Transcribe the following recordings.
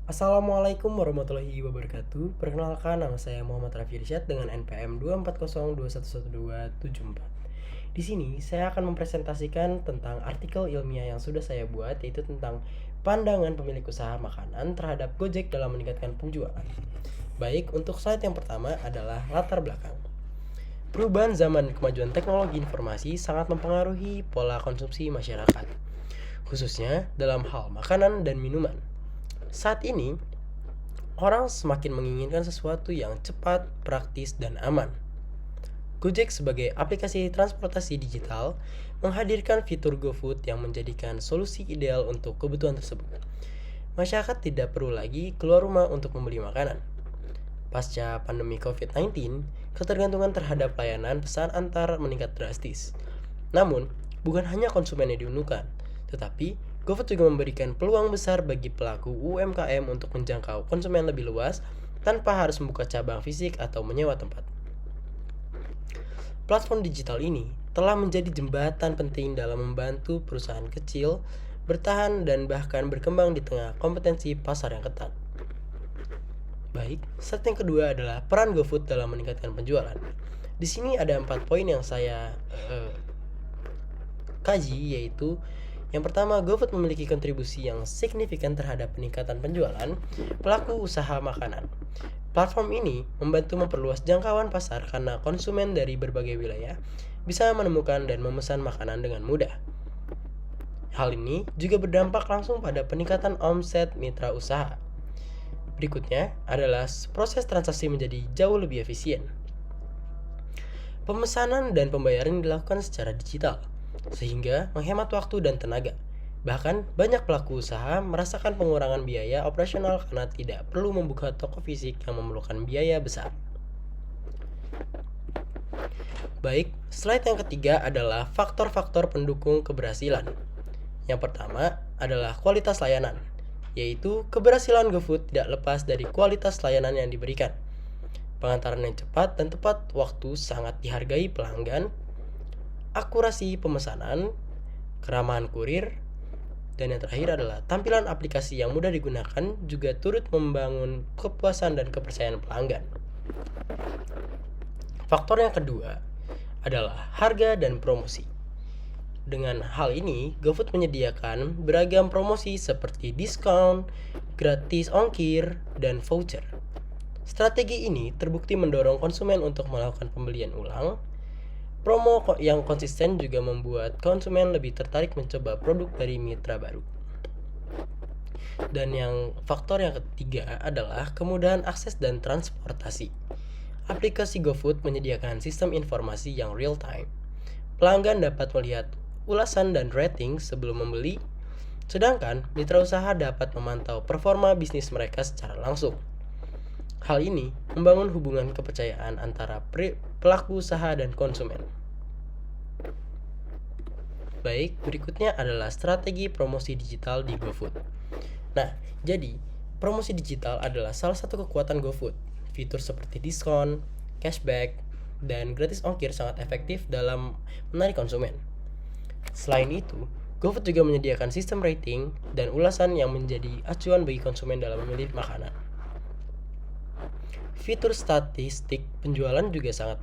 Assalamualaikum warahmatullahi wabarakatuh. Perkenalkan, nama saya Muhammad Raffi Irsyad dengan NPM 240211274. Di sini saya akan mempresentasikan tentang artikel ilmiah yang sudah saya buat, yaitu tentang pandangan pemilik usaha makanan terhadap Gojek dalam meningkatkan penjualan. Baik, untuk slide yang pertama adalah latar belakang. Perubahan zaman kemajuan teknologi informasi sangat mempengaruhi pola konsumsi masyarakat, khususnya dalam hal makanan dan minuman. Saat ini, orang semakin menginginkan sesuatu yang cepat, praktis, dan aman. Gojek sebagai aplikasi transportasi digital menghadirkan fitur GoFood yang menjadikan solusi ideal untuk kebutuhan tersebut. Masyarakat tidak perlu lagi keluar rumah untuk membeli makanan. Pasca pandemi COVID-19, ketergantungan terhadap layanan pesan antar meningkat drastis. Namun, bukan hanya konsumen yang diuntungkan, tetapi GoFood juga memberikan peluang besar bagi pelaku UMKM untuk menjangkau konsumen lebih luas tanpa harus membuka cabang fisik atau menyewa tempat. Platform digital ini telah menjadi jembatan penting dalam membantu perusahaan kecil bertahan dan bahkan berkembang di tengah kompetensi pasar yang ketat. Baik, slide yang kedua adalah peran GoFood dalam meningkatkan penjualan. Di sini ada 4 poin yang saya kaji, yaitu yang pertama, GoFood memiliki kontribusi yang signifikan terhadap peningkatan penjualan pelaku usaha makanan. Platform ini membantu memperluas jangkauan pasar karena konsumen dari berbagai wilayah bisa menemukan dan memesan makanan dengan mudah. Hal ini juga berdampak langsung pada peningkatan omset mitra usaha. Berikutnya adalah proses transaksi menjadi jauh lebih efisien. Pemesanan dan pembayaran dilakukan secara digital, sehingga menghemat waktu dan tenaga. Bahkan, banyak pelaku usaha merasakan pengurangan biaya operasional karena tidak perlu membuka toko fisik yang memerlukan biaya besar. Baik, slide yang ketiga adalah faktor-faktor pendukung keberhasilan. Yang pertama adalah kualitas layanan, yaitu keberhasilan GoFood tidak lepas dari kualitas layanan yang diberikan. Pengantaran yang cepat dan tepat waktu sangat dihargai pelanggan, akurasi pemesanan, keramahan kurir, dan yang terakhir adalah tampilan aplikasi yang mudah digunakan juga turut membangun kepuasan dan kepercayaan pelanggan. Faktor yang kedua adalah harga dan promosi. Dengan hal ini, GoFood menyediakan beragam promosi seperti diskon, gratis ongkir, dan voucher. Strategi ini terbukti mendorong konsumen untuk melakukan pembelian ulang. Promo yang konsisten juga membuat konsumen lebih tertarik mencoba produk dari mitra baru. Dan faktor yang ketiga adalah kemudahan akses dan transportasi. Aplikasi GoFood menyediakan sistem informasi yang real time. Pelanggan dapat melihat ulasan dan rating sebelum membeli, sedangkan mitra usaha dapat memantau performa bisnis mereka secara langsung. Hal ini membangun hubungan kepercayaan antara pelaku usaha dan konsumen. Baik, berikutnya adalah strategi promosi digital di GoFood. Nah, jadi promosi digital adalah salah satu kekuatan GoFood. Fitur seperti diskon, cashback, dan gratis ongkir sangat efektif dalam menarik konsumen. Selain itu, GoFood juga menyediakan sistem rating dan ulasan yang menjadi acuan bagi konsumen dalam memilih makanan. Fitur statistik penjualan juga sangat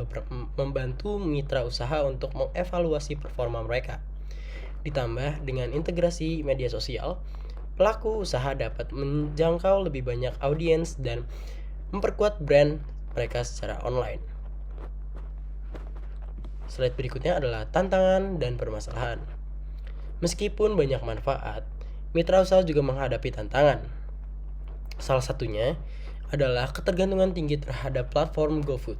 membantu mitra usaha untuk mengevaluasi performa mereka. Ditambah dengan integrasi media sosial, pelaku usaha dapat menjangkau lebih banyak audiens dan memperkuat brand mereka secara online. Slide berikutnya adalah tantangan dan permasalahan. Meskipun banyak manfaat, mitra usaha juga menghadapi tantangan. Salah satunya adalah ketergantungan tinggi terhadap platform GoFood.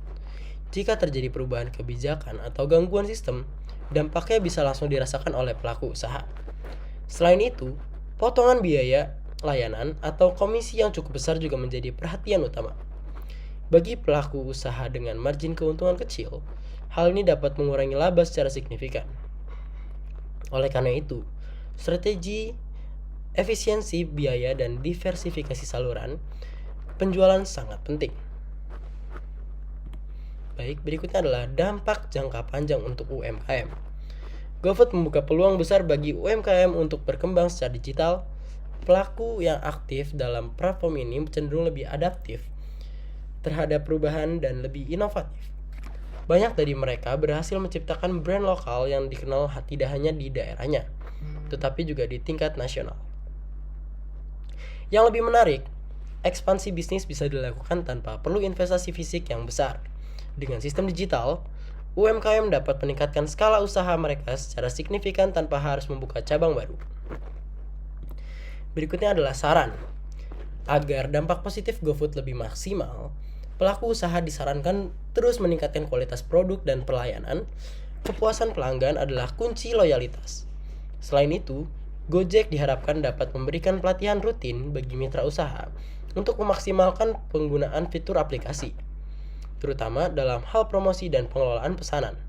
Jika terjadi perubahan kebijakan atau gangguan sistem, dampaknya bisa langsung dirasakan oleh pelaku usaha. Selain itu, potongan biaya layanan atau komisi yang cukup besar juga menjadi perhatian utama. Bagi pelaku usaha dengan margin keuntungan kecil, hal ini dapat mengurangi laba secara signifikan. Oleh karena itu, strategi efisiensi biaya dan diversifikasi saluran penjualan sangat penting. Baik, berikutnya adalah dampak jangka panjang untuk UMKM. GoFood membuka peluang besar bagi UMKM untuk berkembang secara digital, Pelaku yang aktif dalam platform ini cenderung lebih adaptif terhadap perubahan dan lebih inovatif. Banyak dari mereka berhasil menciptakan brand lokal yang dikenal tidak hanya di daerahnya, tetapi juga di tingkat nasional. Yang lebih menarik, ekspansi bisnis bisa dilakukan tanpa perlu investasi fisik yang besar. Dengan sistem digital, UMKM dapat meningkatkan skala usaha mereka secara signifikan tanpa harus membuka cabang baru. Berikutnya adalah saran. Agar dampak positif GoFood lebih maksimal, pelaku usaha disarankan terus meningkatkan kualitas produk dan pelayanan. Kepuasan pelanggan adalah kunci loyalitas. Selain itu, Gojek diharapkan dapat memberikan pelatihan rutin bagi mitra usaha untuk memaksimalkan penggunaan fitur aplikasi, terutama dalam hal promosi dan pengelolaan pesanan.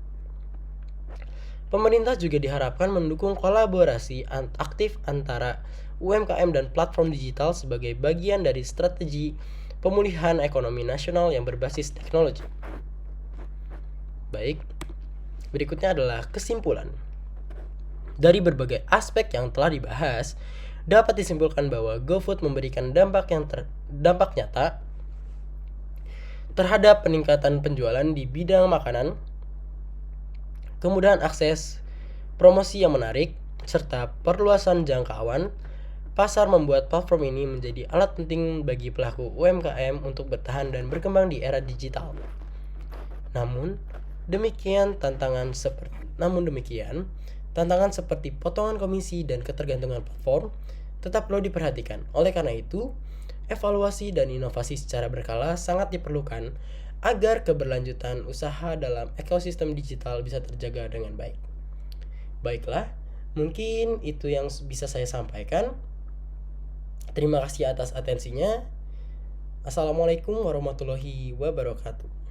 Pemerintah juga diharapkan mendukung kolaborasi aktif antara UMKM dan platform digital sebagai bagian dari strategi pemulihan ekonomi nasional yang berbasis teknologi. Baik, berikutnya adalah kesimpulan. Dari berbagai aspek yang telah dibahas, dapat disimpulkan bahwa GoFood memberikan dampak nyata terhadap peningkatan penjualan di bidang makanan, kemudahan akses, promosi yang menarik, serta perluasan jangkauan pasar membuat platform ini menjadi alat penting bagi pelaku UMKM untuk bertahan dan berkembang di era digital. Namun demikian, tantangan seperti potongan komisi dan ketergantungan platform tetap perlu diperhatikan. Oleh karena itu, evaluasi dan inovasi secara berkala sangat diperlukan agar keberlanjutan usaha dalam ekosistem digital bisa terjaga dengan baik. Baiklah, mungkin itu yang bisa saya sampaikan. Terima kasih atas atensinya. Assalamualaikum warahmatullahi wabarakatuh.